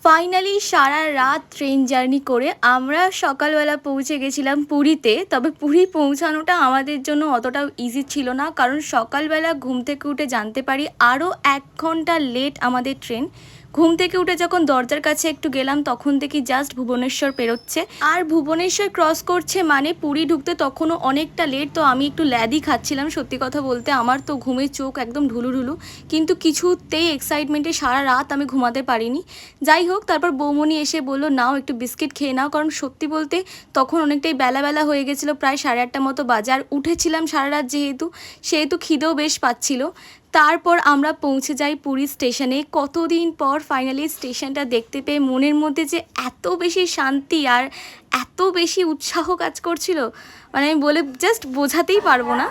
Finally সারা রাত train journey করে আমরা সকালবেলা পৌঁছে গেছিলাম পুরীতে। তবে পুরী পৌঁছানোটা আমাদের জন্য অতটাও ইজি ছিল না, কারণ সকালবেলা ঘুম থেকে উঠে জানতে পারি আরও 1 ঘন্টা লেট আমাদের ট্রেন। ঘুম থেকে উঠে যখন দরজার কাছে একটু গেলাম তখন দেখি জাস্ট ভুবনেশ্বর পেরোচ্ছে, আর ভুবনেশ্বর ক্রস করছে মানে পুরী ঢুকতে তখনও অনেকটা লেট। তো আমি একটু ল্যাদি খাচ্ছিলাম, সত্যি কথা বলতে আমার তো ঘুমের চোখ একদম ঢুলু ঢুলু, কিন্তু কিছুতেই এক্সাইটমেন্টে সারা রাত আমি ঘুমাতে পারিনি। যাই হোক, তারপর বৌমনি এসে বললো নাও একটু বিস্কিট খেয়ে নাও, কারণ সত্যি বলতে তখন অনেকটাই বেলা বেলা হয়ে গেছিলো, প্রায় 8:30 মতো বাজে, আর উঠেছিলাম সারা রাত সেহেতু খিদেও বেশ পাচ্ছিল। তারপর আমরা পৌঁছে যাই পুরী স্টেশনে। কতদিন পর ফাইনালি স্টেশনটা দেখতে পেয়ে মনের মধ্যে যে এত বেশি শান্তি আর এত বেশি উৎসাহ কাজ করছিল, মানে আমি বলে জাস্ট বোঝাতেই পারবো না।